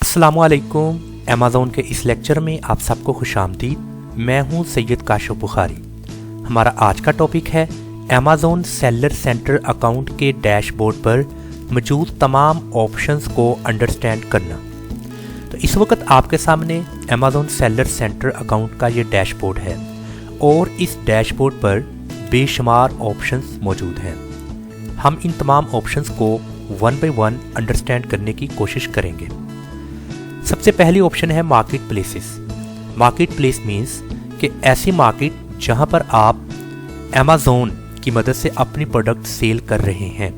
अस्सलामुअलैकुम। अमेज़ॉन के इस लेक्चर में आप सबको खुशामदीद। मैं हूं सैयद काशिफ बुखारी। हमारा आज का टॉपिक है अमेज़ॉन सेलर सेंटर अकाउंट के डैशबोर्ड पर मौजूद तमाम ऑप्शंस को अंडरस्टैंड करना। तो इस वक्त आपके सामने अमेज़ॉन सेलर सेंटर अकाउंट का ये डैशबोर्ड है और इस डैशबोर्ड पर बेशुमार ऑप्शंस मौजूद हैं। हम इन तमाम ऑप्शंस को वन बाय वन अंडरस्टैंड करने की कोशिश करेंगे। सबसे पहली ऑप्शन है market places. Market place means कि ऐसी मार्केट जहां पर आप अमेज़ॉन की मदद से अपनी प्रोडक्ट सेल कर रहे हैं।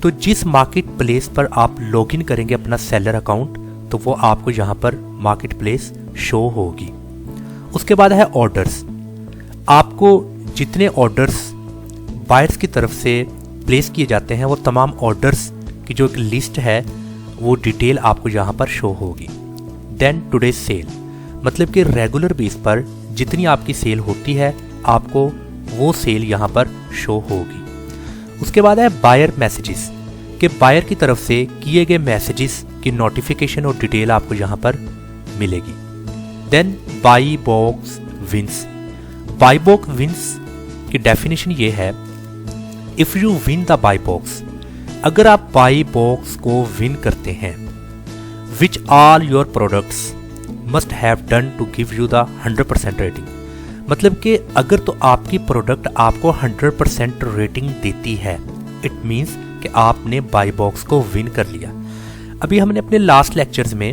तो जिस मार्केट प्लेस पर आप लॉगिन करेंगे अपना सेलर अकाउंट, तो वो आपको यहां पर मार्केट प्लेस शो होगी। उसके बाद है ऑर्डर्स। आपको जितने ऑर्डर्स बायर्स की तरफ से प्लेस किए जाते हैं वो तमाम ऑर्डर्स की जो एक लिस्ट है वो डिटेल आपको यहाँ पर शो होगी। देन टुडे सेल, मतलब कि रेगुलर बेस पर जितनी आपकी सेल होती है आपको वो सेल यहाँ पर शो होगी। उसके बाद है बायर मैसेजेस, कि बायर की तरफ से किए गए मैसेजेस की नोटिफिकेशन और डिटेल आपको यहाँ पर मिलेगी। Then buy box wins. Buy box wins की डेफिनेशन ये है, if you win the buy box, अगर आप बाई बॉक्स को विन करते हैं, which all your products must have done to give you the 100% rating, मतलब कि अगर तो आपकी प्रोडक्ट आपको 100% रेटिंग देती है, इट मीन्स कि आपने बाई बॉक्स को विन कर लिया। अभी हमने अपने लास्ट लेक्चर्स में,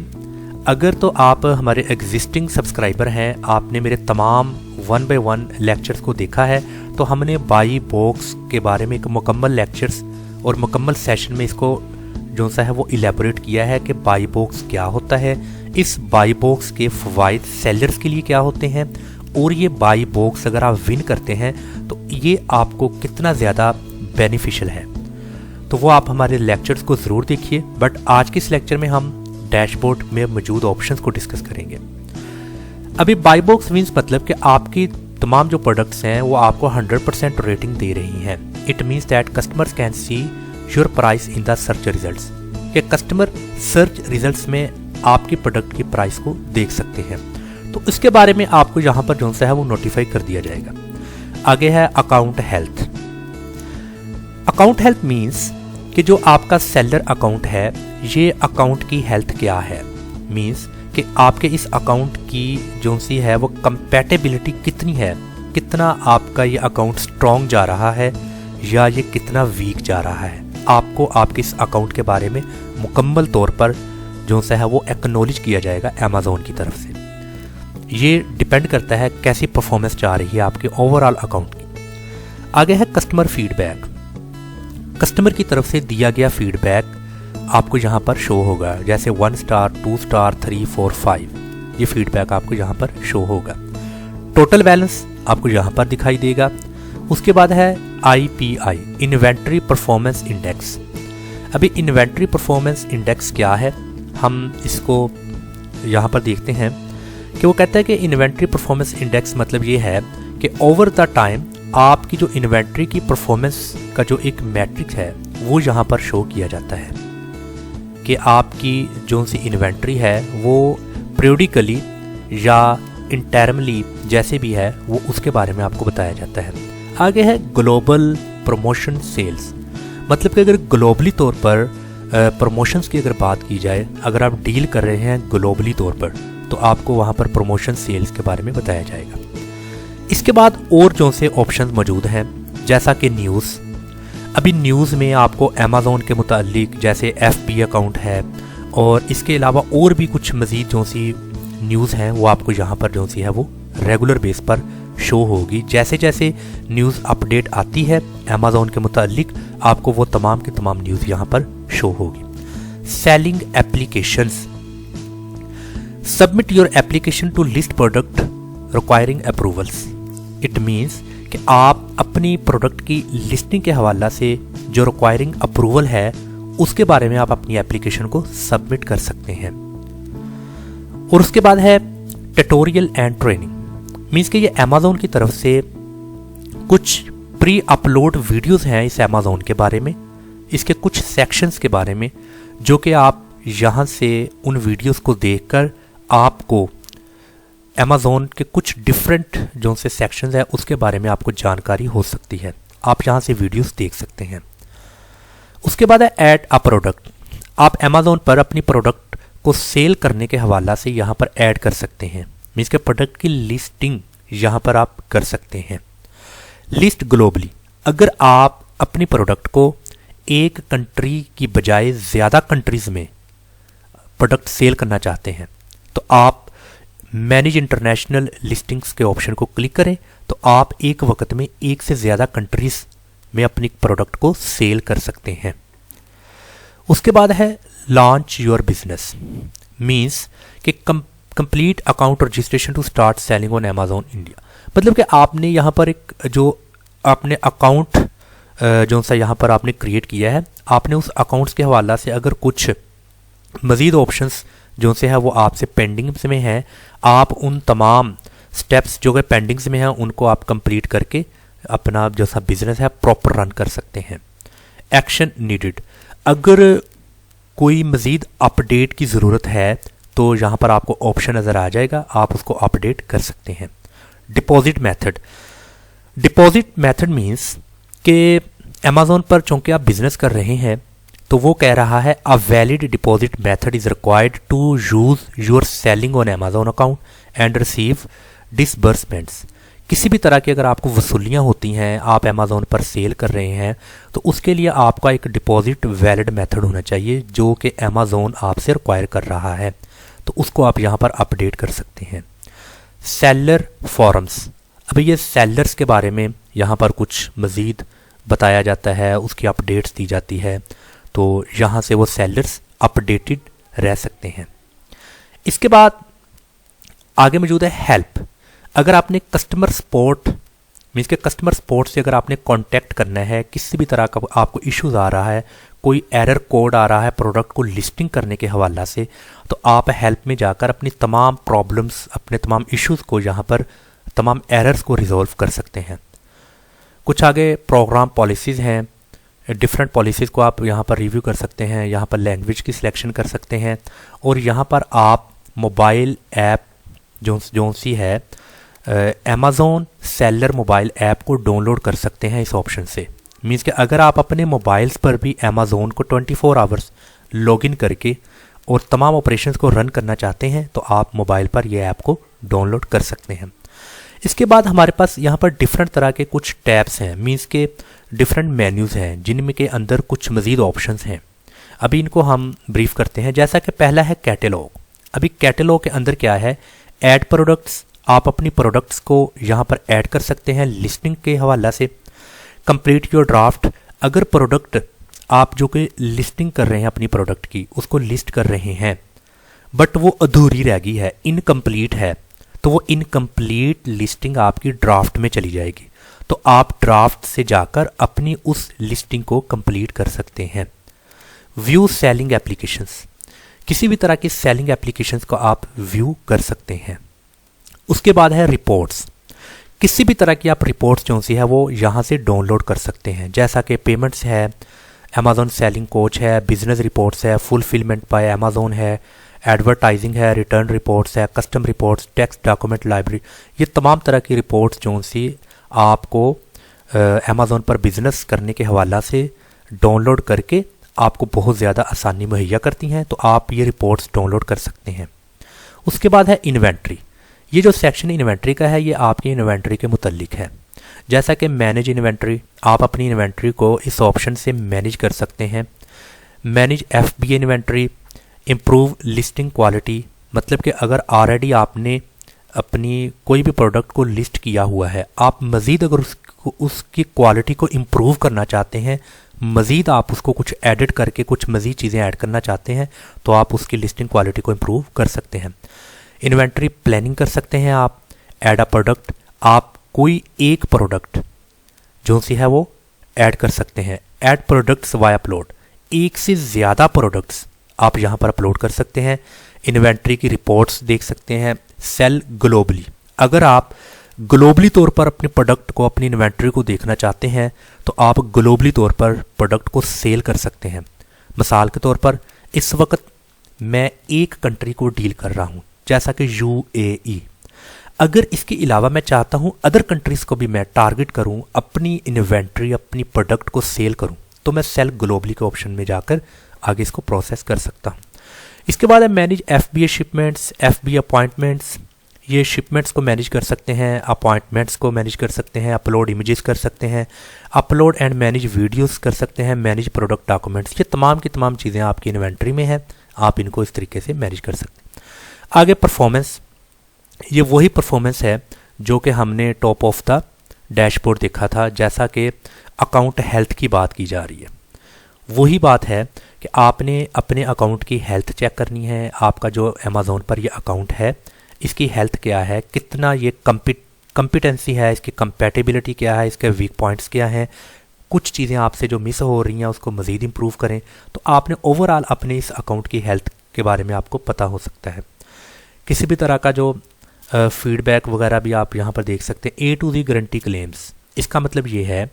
अगर तो आप हमारे एग्जिस्टिंग सब्सक्राइबर हैं, आपने मेरे तमाम 1 बाय 1 लेक्चर्स को देखा है, तो हमने बाई बॉक्स के बारे में एक मुकम्मल लेक्चर्स और मुकम्मल सेशन में इसको जो सा है वो इलेबोरेट किया है कि बाई बॉक्स क्या होता है, इस बाई बॉक्स के फ़वाइद सेलर्स के लिए क्या होते हैं, और ये बाई बॉक्स अगर आप विन करते हैं तो ये आपको कितना ज़्यादा बेनिफिशियल है। तो वो आप हमारे लेक्चर्स को ज़रूर देखिए। बट आज के इस लेक्चर में हम डैशबोर्ड में मौजूद ऑप्शंस को डिस्कस करेंगे। अभी बाई बॉक्स विन्स मतलब कि आपकी तमाम जो प्रोडक्ट्स हैं वो आपको 100% रेटिंग दे रही हैं। It means that customers can see your price in the search results, कि कस्टमर सर्च रिजल्ट्स में आपकी प्रोडक्ट की प्राइस को देख सकते हैं। तो इसके बारे में आपको यहाँ पर जो सा है वो नोटिफाई कर दिया जाएगा। आगे है account health. Account health means कि जो आपका सेलर अकाउंट है, ये अकाउंट की हेल्थ क्या है, मीन्स कि आपके इस अकाउंट की जो सी है वो कंपैटिबिलिटी कितनी है, कितना आपका ये अकाउंट स्ट्रॉन्ग जा रहा है या ये कितना वीक जा रहा है। आपको आपके इस अकाउंट के बारे में मुकम्मल तौर पर जो सा है वो एक्नॉलेज किया जाएगा अमेज़ॉन की तरफ से। ये डिपेंड करता है कैसी परफॉर्मेंस जा रही है आपके ओवरऑल अकाउंट की। आगे है कस्टमर फीडबैक। कस्टमर की तरफ से दिया गया फीडबैक आपको यहाँ पर शो होगा, जैसे 1 स्टार, 2 स्टार, 3, 4, 5, ये फीडबैक आपको यहाँ पर शो होगा। टोटल बैलेंस आपको यहाँ पर दिखाई देगा। उसके बाद है IPI, इन्वेंट्री परफॉर्मेंस इंडेक्स। अभी इन्वेंट्री परफॉर्मेंस इंडेक्स क्या है, हम इसको यहाँ पर देखते हैं कि वो कहता है कि इन्वेंट्री परफॉर्मेंस इंडेक्स मतलब ये है कि ओवर द टाइम आपकी जो इन्वेंट्री की परफॉर्मेंस का जो एक मैट्रिक्स है वो यहाँ पर शो किया जाता है, कि आपकी जो सी इन्वेंट्री है वो पीरियडिकली या इंटरमली जैसे भी है वो उसके बारे में आपको बताया जाता है। आगे है ग्लोबल प्रमोशन सेल्स, मतलब कि अगर ग्लोबली तौर पर प्रमोशंस की अगर बात की जाए, अगर आप डील कर रहे हैं ग्लोबली तौर पर, तो आपको वहाँ पर प्रमोशन सेल्स के बारे में बताया जाएगा। इसके बाद और जो से ऑप्शन मौजूद हैं, जैसा कि न्यूज़। अभी न्यूज़ में आपको अमेज़ॉन के मुतालिक जैसे FB अकाउंट है और इसके अलावा और भी कुछ मज़ीद जो सी न्यूज़ हैं वो आपको यहाँ पर जो सी है वो रेगुलर बेस पर शो होगी। जैसे जैसे न्यूज़ अपडेट आती है अमेज़ॉन के मुतालिक, आपको वो तमाम की तमाम न्यूज़ यहाँ पर शो होगी। Selling applications. Submit your application to list product requiring approvals. It means कि आप अपनी प्रोडक्ट की लिस्टिंग के हवाला से जो रिक्वायरिंग अप्रूवल है उसके बारे में आप अपनी एप्लीकेशन को सबमिट कर सकते हैं। और उसके बाद है ट्यूटोरियल एंड ट्रेनिंग। मीन्स कि ये अमेज़ॉन की तरफ से कुछ प्री अपलोड वीडियोस हैं इस अमेज़ॉन के बारे में, इसके कुछ सेक्शंस के बारे में जो कि आप यहाँ से उन वीडियोस को देखकर आपको अमेज़ॉन के कुछ डिफरेंट जो से सेक्शंस है उसके बारे में आपको जानकारी हो सकती है। आप यहाँ से वीडियोस देख सकते हैं। उसके बाद है ऐड अ प्रोडक्ट। आप अमेज़ॉन पर अपनी प्रोडक्ट को सेल करने के हवाला से यहाँ पर ऐड कर सकते हैं। मीन्स के प्रोडक्ट की लिस्टिंग यहाँ पर आप कर सकते हैं। लिस्ट ग्लोबली, अगर आप अपनी प्रोडक्ट को एक कंट्री की बजाय ज़्यादा कंट्रीज़ में प्रोडक्ट सेल करना चाहते हैं तो आप मैनेज इंटरनेशनल लिस्टिंग्स के ऑप्शन को क्लिक करें तो आप एक वक्त में एक से ज़्यादा कंट्रीज़ में अपनी प्रोडक्ट को सेल कर सकते हैं। उसके बाद है लॉन्च योर बिजनेस। मीन्स कि complete account registration to start selling on Amazon India. मतलब कि आपने यहाँ पर एक जो आपने अकाउंट जो सा यहाँ पर आपने क्रिएट किया है, आपने उस अकाउंट्स के हवाला से अगर कुछ मज़ीद ऑप्शंस जो से है वो आपसे पेंडिंग्स में हैं, आप उन तमाम स्टेप्स जो कि पेंडिंग्स में हैं उनको आप कंप्लीट करके अपना जो सा बिजनेस है प्रॉपर रन कर सकते हैं। एक्शन नीडेड, अगर कोई मज़ीद अपडेट की ज़रूरत है तो यहाँ पर आपको ऑप्शन नज़र आ जाएगा, आप उसको अपडेट कर सकते हैं। Deposit method. Deposit method means कि अमेज़ॉन पर चूँकि आप बिजनेस कर रहे हैं तो वो कह रहा है a valid deposit method is required to use your selling on Amazon account and receive disbursements. किसी भी तरह की अगर आपको वसूलियाँ होती हैं, आप अमेज़ॉन पर सेल कर रहे हैं तो उसके लिए आपका एक डिपॉजिट वैलिड मेथड होना चाहिए जो कि अमेज़ॉन आपसे रिक्वायर कर रहा है, तो उसको आप यहाँ पर अपडेट कर सकते हैं। Seller forums. अभी ये सेलर्स के बारे में यहाँ पर कुछ मज़ीद बताया जाता है, उसकी अपडेट्स दी जाती है, तो यहाँ से वो सेलर्स अपडेटेड रह सकते हैं। इसके बाद आगे मौजूद है हेल्प। अगर आपने कस्टमर सपोर्ट मीन्स के कस्टमर सपोर्ट से अगर आपने कांटेक्ट करना है, किसी भी तरह का आपको इश्यूज आ रहा है, कोई एरर कोड आ रहा है प्रोडक्ट को लिस्टिंग करने के हवाला से, तो आप हेल्प में जाकर अपनी तमाम प्रॉब्लम्स, अपने तमाम इश्यूज को यहाँ पर तमाम एरर्स को रिजॉल्व कर सकते हैं। कुछ आगे प्रोग्राम पॉलिसीज़ हैं, डिफरेंट पॉलिसीज़ को आप यहाँ पर रिव्यू कर सकते हैं, यहाँ पर लैंग्वेज की सिलेक्शन कर सकते हैं और यहाँ पर आप मोबाइल ऐप जो सी है अमेज़ॉन सेलर मोबाइल ऐप को डाउनलोड कर सकते हैं इस ऑप्शन से। मीन्स कि अगर आप अपने मोबाइल्स पर भी अमेज़ॉन को 24 आवर्स लॉगिन करके और तमाम ऑपरेशंस को रन करना चाहते हैं तो आप मोबाइल पर यह ऐप को डाउनलोड कर सकते हैं। इसके बाद हमारे पास यहाँ पर डिफरेंट तरह के कुछ टैब्स हैं, मीन्स के डिफरेंट मेन्यूज़ हैं जिनमें के अंदर कुछ मज़ीद ऑप्शंस हैं। अभी इनको हम ब्रीफ करते हैं। जैसा कि पहला है कैटलॉग। अभी कैटलॉग के अंदर क्या है, ऐड प्रोडक्ट्स। आप अपनी प्रोडक्ट्स को यहाँ पर ऐड कर सकते हैं लिस्टिंग के हवाला से। Complete your draft. अगर प्रोडक्ट आप जो कि लिस्टिंग कर रहे हैं अपनी प्रोडक्ट की, उसको लिस्ट कर रहे हैं बट वो अधूरी रह गई है, इनकम्प्लीट है, तो वो इनकम्प्लीट लिस्टिंग आपकी ड्राफ्ट में चली जाएगी, तो आप ड्राफ्ट से जाकर अपनी उस लिस्टिंग को कंप्लीट कर सकते हैं। View selling applications. किसी भी तरह की सेलिंग एप्लीकेशंस को आप व्यू कर सकते हैं। उसके बाद है रिपोर्ट्स। किसी भी तरह की आप रिपोर्ट्स जो सी है वो यहाँ से डाउनलोड कर सकते हैं, जैसा कि पेमेंट्स है, अमेज़ॉन सेलिंग कोच है, बिजनेस रिपोर्ट्स है, फुलफिलमेंट बाय अमेज़ॉन है, एडवर्टाइजिंग है, रिटर्न रिपोर्ट्स है, custom reports, text document library. ये तमाम तरह की रिपोर्ट्स जो सी आपको अमेज़ॉन पर बिजनेस करने के हवाला से डाउनलोड करके आपको बहुत ज़्यादा आसानी मुहैया करती हैं, तो आप ये रिपोर्ट्स डाउनलोड कर सकते हैं। उसके बाद है इन्वेंट्री। ये जो सेक्शन इन्वेंट्री का है ये आपकी इन्वेंट्री के मुतल्लिक है। जैसा कि मैनेज इन्वेंट्री, आप अपनी इन्वेंट्री को इस ऑप्शन से मैनेज कर सकते हैं। Manage FBA inventory, improve listing quality. मतलब कि अगर ऑलरेडी आपने अपनी कोई भी प्रोडक्ट को लिस्ट किया हुआ है, आप मज़ीद अगर उसकी क्वालिटी को इम्प्रूव करना चाहते हैं, मज़ीद आप उसको कुछ एडिट करके कुछ मज़ीद चीज़ें ऐड करना चाहते हैं, तो आप उसकी लिस्टिंग क्वालिटी को इम्प्रूव कर सकते हैं। इन्वेंट्री प्लानिंग कर सकते हैं आप। ऐड अ प्रोडक्ट, आप कोई एक प्रोडक्ट जो सी है वो ऐड कर सकते हैं। ऐड प्रोडक्ट्स वाया अपलोड, एक से ज़्यादा प्रोडक्ट्स आप यहाँ पर अपलोड कर सकते हैं। इन्वेंट्री की रिपोर्ट्स देख सकते हैं। सेल ग्लोबली, अगर आप ग्लोबली तौर पर अपने प्रोडक्ट को, अपनी इन्वेंट्री को देखना चाहते हैं तो आप ग्लोबली तौर पर प्रोडक्ट को सेल कर सकते हैं। मिसाल के तौर पर इस वक्त मैं एक कंट्री को डील कर रहा हूँ, जैसा कि UAE। अगर इसके अलावा मैं चाहता हूँ अदर कंट्रीज़ को भी मैं टारगेट करूँ, अपनी इन्वेंट्री, अपनी प्रोडक्ट को सेल करूँ, तो मैं सेल ग्लोबली के ऑप्शन में जाकर आगे इसको प्रोसेस कर सकता हूँ। इसके बाद है manage FBA shipments, FBA appointments. ये शिपमेंट्स को मैनेज कर सकते हैं, अपॉइंटमेंट्स को मैनेज कर सकते हैं, अपलोड इमेजेस कर सकते हैं, अपलोड एंड मैनेज वीडियोस कर सकते हैं, मैनेज प्रोडक्ट डॉक्यूमेंट्स। ये तमाम की तमाम चीज़ें आपकी इन्वेंट्री में हैं, आप इनको इस तरीके से मैनेज कर सकते हैं। आगे परफॉर्मेंस, ये वही परफॉर्मेंस है जो कि हमने टॉप ऑफ द डैशबोर्ड देखा था, जैसा कि अकाउंट हेल्थ की बात की जा रही है। वही बात है कि आपने अपने अकाउंट की हेल्थ चेक करनी है। आपका जो अमेज़ॉन पर ये अकाउंट है, इसकी हेल्थ क्या है, कितना ये कंपिटेंसी है, इसकी कंपैटिबिलिटी क्या है, इसके वीक पॉइंट्स क्या हैं, कुछ चीज़ें आपसे जो मिस हो रही हैं उसको मज़ीद इम्प्रूव करें। तो आपने ओवरऑल अपने इस अकाउंट की हेल्थ के बारे में आपको पता हो सकता है। किसी भी तरह का जो फीडबैक वगैरह भी आप यहाँ पर देख सकते हैं। A to Z guarantee claims, इसका मतलब ये है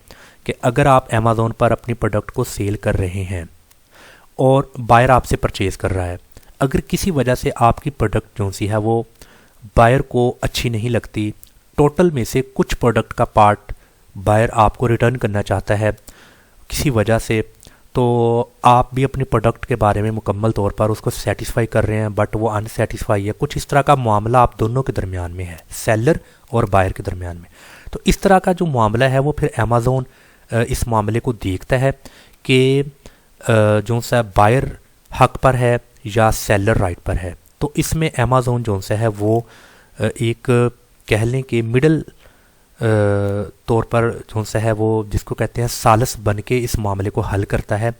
कि अगर आप अमेज़ॉन पर अपनी प्रोडक्ट को सेल कर रहे हैं और बायर आपसे परचेज़ कर रहा है, अगर किसी वजह से आपकी प्रोडक्ट जो सी है वो बायर को अच्छी नहीं लगती, टोटल में से कुछ प्रोडक्ट का पार्ट बायर आपको रिटर्न करना चाहता है किसी वजह से, तो आप भी अपने प्रोडक्ट के बारे में मुकम्मल तौर पर उसको सेटिस्फाई कर रहे हैं बट वो अनसेटिस्फाई है, कुछ इस तरह का मामला आप दोनों के दरमियान में है, सेलर और बायर के दरमियान में। तो इस तरह का जो मामला है वो फिर अमेज़ॉन इस मामले को देखता है कि जो सा बायर हक पर है या सेलर राइट पर है। तो इसमें अमेज़ॉन जो सा है वो एक कह लें कि मिडल तौर पर जो सा है वो जिसको कहते हैं सालस बन के इस मामले को हल करता है।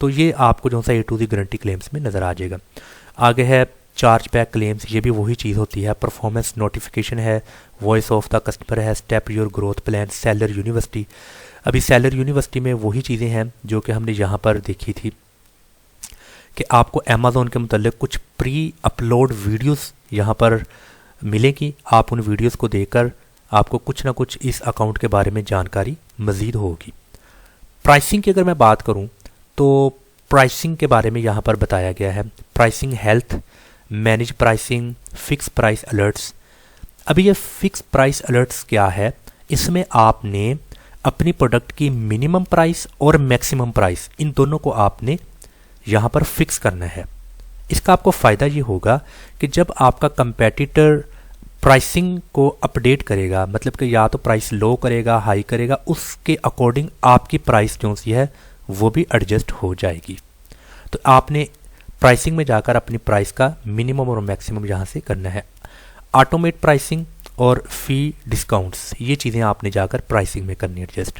तो ये आपको जो सा A to Z guarantee claims में नज़र आ जाएगा। आगे है चार्ज बैक क्लेम्स, ये भी वही चीज़ होती है। परफॉर्मेंस नोटिफिकेशन है, वॉइस ऑफ द कस्टमर है, step your growth plan, seller university. अभी सेलर यूनिवर्सिटी में वही चीज़ें हैं जो कि हमने यहाँ पर देखी थी कि आपको अमेज़ॉन के मुतल्लिक कुछ प्री अपलोड वीडियोस यहाँ पर मिलेगी। आप उन वीडियोस को देखकर आपको कुछ ना कुछ इस अकाउंट के बारे में जानकारी मज़ीद होगी। प्राइसिंग की अगर मैं बात करूँ तो प्राइसिंग के बारे में यहाँ पर बताया गया है। Pricing health, manage pricing, fix price alerts. अभी ये फिक्स प्राइस अलर्ट्स क्या है, इसमें आपने अपनी प्रोडक्ट की मिनिमम प्राइस और मैक्सिमम प्राइस इन दोनों को आपने यहाँ पर फिक्स करना है। इसका आपको फ़ायदा ये होगा कि जब आपका कंपेटिटर प्राइसिंग को अपडेट करेगा, मतलब कि या तो प्राइस लो करेगा, हाई करेगा, उसके अकॉर्डिंग आपकी प्राइस जो सी है वो भी एडजस्ट हो जाएगी। तो आपने प्राइसिंग में जाकर अपनी प्राइस का मिनिमम और मैक्सिमम यहाँ से करना है। ऑटोमेट प्राइसिंग और फी डिस्काउंट्स, ये चीज़ें आपने जाकर प्राइसिंग में करनी एडजस्ट।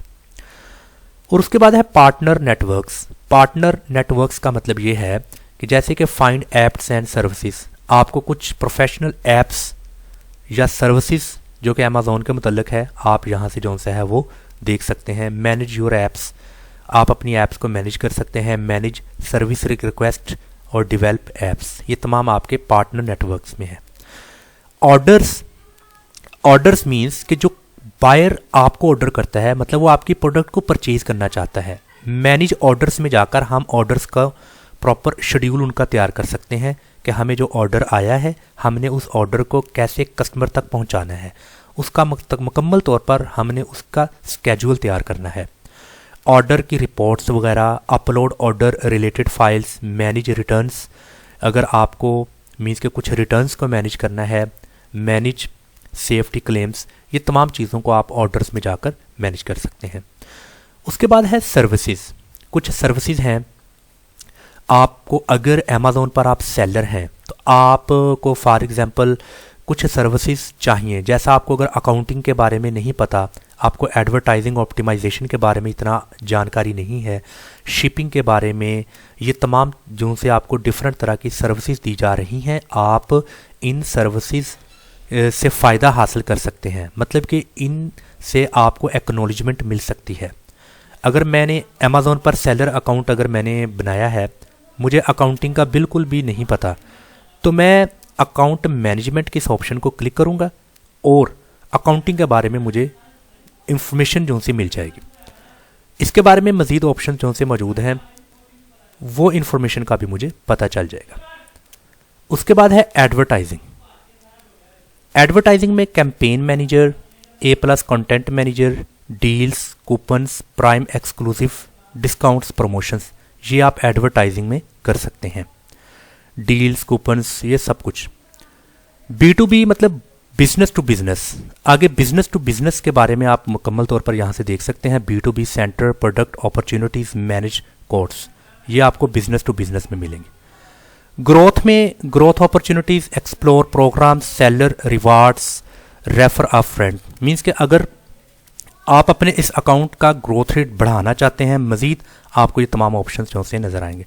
और उसके बाद है पार्टनर नेटवर्क्स। पार्टनर नेटवर्क्स का मतलब ये है कि जैसे कि फाइंड एप्स एंड सर्विसेज, आपको कुछ प्रोफेशनल एप्स या सर्विसेज जो कि अमेज़ॉन के मुतल्लिक है, आप यहाँ से जो सा है वो देख सकते हैं। मैनेज योर एप्स, आप अपनी ऐप्स को मैनेज कर सकते हैं। मैनेज सर्विस रिक्वेस्ट और डेवलप एप्स, ये तमाम आपके पार्टनर नेटवर्क्स में है। ऑर्डर्स मीन्स कि जो बायर आपको ऑर्डर करता है, मतलब वो आपकी प्रोडक्ट को परचेज करना चाहता है। मैनेज ऑर्डर्स में जाकर हम ऑर्डर्स का प्रॉपर शेड्यूल उनका तैयार कर सकते हैं कि हमें जो ऑर्डर आया है हमने उस ऑर्डर को कैसे कस्टमर तक पहुंचाना है, उसका मुकम्मल तौर पर हमने उसका स्केड्यूल तैयार करना है। ऑर्डर की रिपोर्ट्स वगैरह, upload order related files, manage returns, अगर आपको मीन्स के कुछ रिटर्न्स को मैनेज करना है, मैनेज सेफ्टी क्लेम्स, ये तमाम चीज़ों को आप ऑर्डर्स में जाकर मैनेज कर सकते हैं। उसके बाद है सर्विसेज। कुछ सर्विसेज हैं, आपको अगर अमेज़ॉन पर आप सेलर हैं तो आपको फॉर एग्जांपल कुछ सर्विसेज चाहिए। जैसा आपको अगर अकाउंटिंग के बारे में नहीं पता, आपको एडवर्टाइजिंग ऑप्टिमाइजेशन के बारे में इतना जानकारी नहीं है, शिपिंग के बारे में, ये तमाम जो से आपको डिफरेंट तरह की सर्विसेज दी जा रही हैं, आप इन सर्विसेज से फ़ायदा हासिल कर सकते हैं। मतलब कि इन से आपको एक्नॉलेजमेंट मिल सकती है। अगर मैंने अमेज़ॉन पर सेलर अकाउंट अगर मैंने बनाया है, मुझे अकाउंटिंग का बिल्कुल भी नहीं पता, तो मैं अकाउंट मैनेजमेंट के इस ऑप्शन को क्लिक करूंगा और अकाउंटिंग के बारे में मुझे इंफॉर्मेशन जो से मिल जाएगी। इसके बारे में मज़ीद ऑप्शन जो से मौजूद हैं वो इंफॉर्मेशन का भी मुझे पता चल जाएगा। उसके बाद है एडवर्टाइजिंग। एडवर्टाइजिंग में campaign manager, A+ content manager, deals, coupons, prime exclusive, discounts, promotions, ये आप एडवर्टाइजिंग में कर सकते हैं। डील्स, कूपन्स, ये सब कुछ। B2B मतलब बिजनेस टू बिजनेस। आगे बिजनेस टू बिजनेस के बारे में आप मुकम्मल तौर पर यहाँ से देख सकते हैं। B2B centre, product opportunities, manage course, ये आपको बिजनेस टू बिजनेस में मिलेंगे। ग्रोथ में growth opportunities, explore program, seller, rewards, refer a friend. Means कि अगर आप अपने इस अकाउंट का ग्रोथ रेट बढ़ाना चाहते हैं मजीद, आपको ये तमाम ऑप्शन जो से नज़र आएंगे।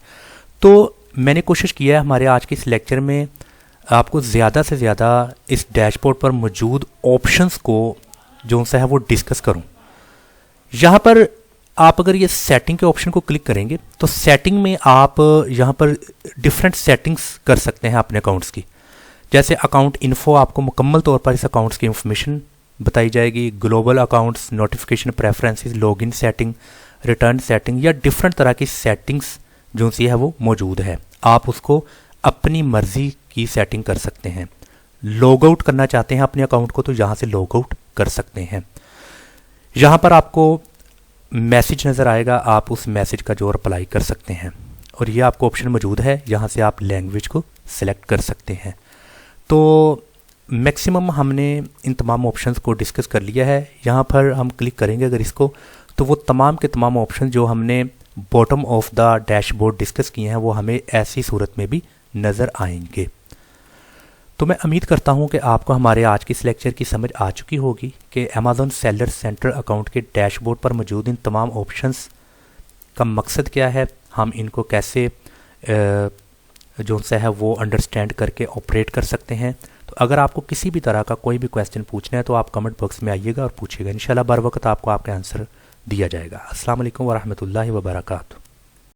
तो मैंने कोशिश किया है हमारे आज के इस लेक्चर में आपको ज़्यादा से ज़्यादा इस डैशबोर्ड पर मौजूद ऑप्शंस को जो सा है वो डिस्कस करूं। यहाँ पर आप अगर ये सेटिंग के ऑप्शन को क्लिक करेंगे तो सेटिंग में आप यहाँ पर डिफरेंट सेटिंग्स कर सकते हैं अपने अकाउंट्स की। जैसे अकाउंट इन्फो, आपको मुकम्मल तौर पर इस अकाउंट्स की इंफॉर्मेशन बताई जाएगी। Global accounts, notification preferences, login setting, return setting, या डिफरेंट तरह की सेटिंग्स जो सी है वो मौजूद है। आप उसको अपनी मर्जी की सेटिंग कर सकते हैं। लॉग आउट करना चाहते हैं अपने अकाउंट को तो यहाँ से लॉग आउट कर सकते हैं। यहाँ पर आपको मैसेज नज़र आएगा, आप उस मैसेज का जो रिप्लाई कर सकते हैं। और ये आपको ऑप्शन मौजूद है, यहाँ से आप लैंग्वेज को सिलेक्ट कर सकते हैं। तो मैक्सिमम हमने इन तमाम ऑप्शंस को डिस्कस कर लिया है। यहाँ पर हम क्लिक करेंगे अगर इसको, तो वो तमाम के तमाम ऑप्शन जो हमने bottom of the dashboard discuss किए हैं वो हमें ऐसी सूरत में भी नज़र आएंगे। तो मैं उम्मीद करता हूं कि आपको हमारे आज की इस लेक्चर की समझ आ चुकी होगी कि अमेज़न सेलर सेंटर अकाउंट के डैशबोर्ड पर मौजूद इन तमाम ऑप्शंस का मकसद क्या है, हम इनको कैसे जो सा है वो अंडरस्टैंड करके ऑपरेट कर सकते हैं। तो अगर आपको किसी भी तरह का कोई भी क्वेश्चन पूछना है तो आप कमेंट बॉक्स में आइएगा और पूछिएगा। इंशाल्लाह बर वक्त आपको आपका आंसर दिया जाएगा। अस्सलाम वालेकुम व रहमतुल्लाहि व बरकातहू।